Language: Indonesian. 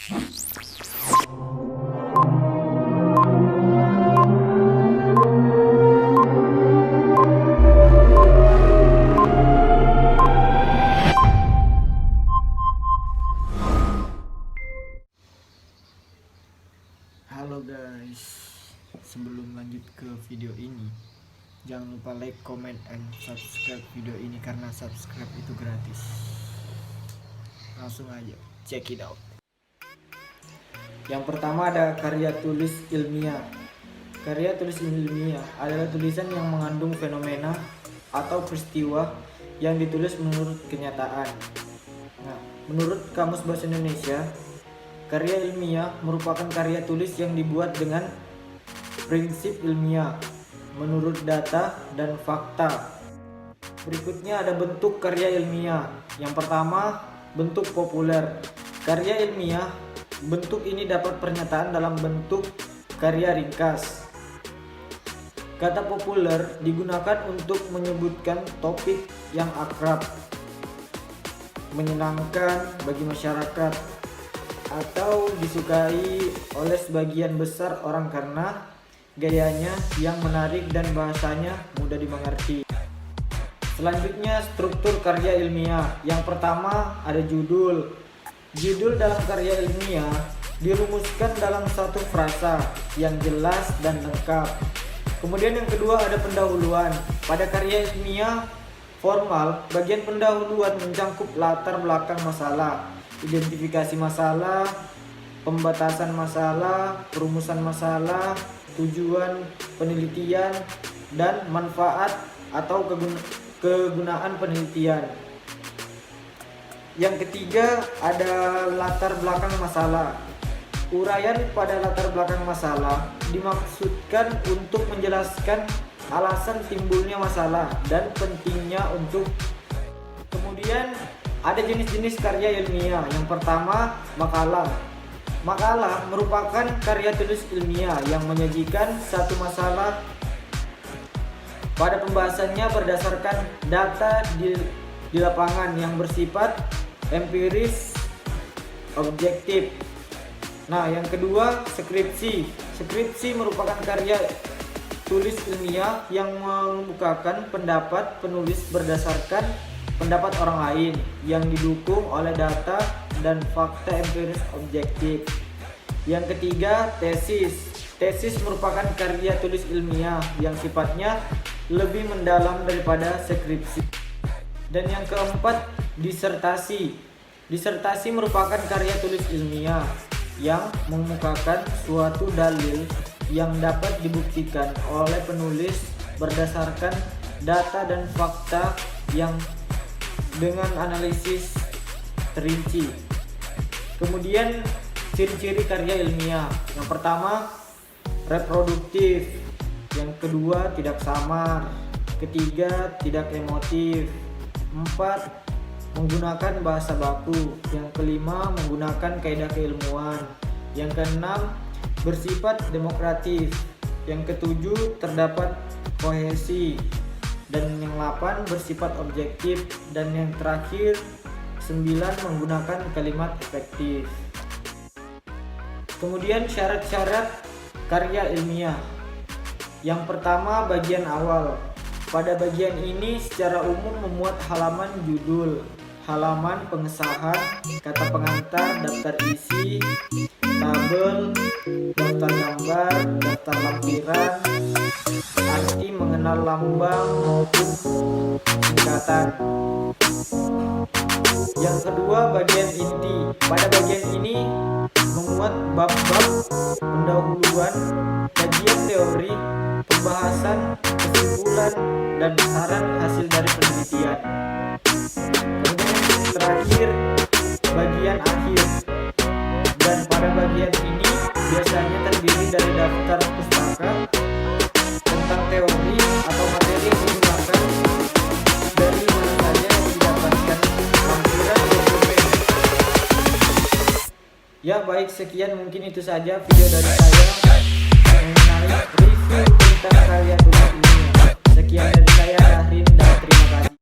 Halo guys, sebelum lanjut ke video ini, jangan lupa like, comment, and subscribe video ini karena subscribe itu gratis. Langsung aja, check it out. Yang pertama ada karya tulis ilmiah. Karya tulis ilmiah adalah tulisan yang mengandung fenomena atau peristiwa yang ditulis menurut kenyataan. Nah, menurut Kamus Bahasa Indonesia, karya ilmiah merupakan karya tulis yang dibuat dengan prinsip ilmiah menurut data dan fakta. Berikutnya ada bentuk karya ilmiah. Yang pertama, bentuk populer. Karya ilmiah, bentuk ini dapat pernyataan dalam bentuk karya ringkas. Kata populer digunakan untuk menyebutkan topik yang akrab, menyenangkan bagi masyarakat, atau disukai oleh sebagian besar orang karena gayanya yang menarik dan bahasanya mudah dimengerti. Selanjutnya, struktur karya ilmiah. Yang pertama ada judul. Judul dalam karya ilmiah dirumuskan dalam satu frasa yang jelas dan lengkap. Kemudian yang kedua ada pendahuluan. Pada karya ilmiah formal, bagian pendahuluan mencakup latar belakang masalah, identifikasi masalah, pembatasan masalah, perumusan masalah, tujuan penelitian, dan manfaat atau kegunaan penelitian. Yang ketiga ada latar belakang masalah. Uraian pada latar belakang masalah dimaksudkan untuk menjelaskan alasan timbulnya masalah dan pentingnya untuk. Kemudian ada jenis-jenis karya ilmiah. Yang pertama, makalah. Makalah merupakan karya tulis ilmiah yang menyajikan satu masalah pada pembahasannya berdasarkan data di lapangan yang bersifat empiris objektif. Nah, yang kedua, skripsi. Skripsi merupakan karya tulis ilmiah yang mengemukakan pendapat penulis berdasarkan pendapat orang lain yang didukung oleh data dan fakta empiris objektif. Yang ketiga, tesis. Tesis merupakan karya tulis ilmiah yang sifatnya lebih mendalam daripada skripsi. Dan yang keempat, disertasi. Disertasi merupakan karya tulis ilmiah yang mengemukakan suatu dalil yang dapat dibuktikan oleh penulis berdasarkan data dan fakta yang dengan analisis terinci. Kemudian ciri-ciri karya ilmiah. Yang pertama, reproduktif. Yang kedua, tidak samar. Ketiga, tidak emotif. 4, menggunakan bahasa baku. Yang kelima, menggunakan kaidah keilmuan. Yang keenam, bersifat demokratis. Yang ketujuh, terdapat kohesi. Dan yang 8, bersifat objektif. Dan yang terakhir, 9, menggunakan kalimat efektif. Kemudian syarat-syarat karya ilmiah. Yang pertama, bagian awal. Pada bagian ini secara umum memuat halaman judul, halaman pengesahan, kata pengantar, daftar isi, tabel, daftar gambar, daftar lampiran, arti mengenal lambang maupun singkatan. Yang kedua, bagian inti. Pada bagian ini memuat bab-bab pendahuluan, kajian teori, pembahasan, kesimpulan, dan saran hasil dari penelitian. Kemudian yang terakhir, bagian akhir. Dan pada bagian ini biasanya terdiri dari daftar pustaka tentang teori atau materi yang digunakan, dari mana saja yang didapatkan, lampiran dokumen. Ya baik, sekian mungkin itu saja video dari saya mengenai review tentang karya tulis ilmiah. Sekian dari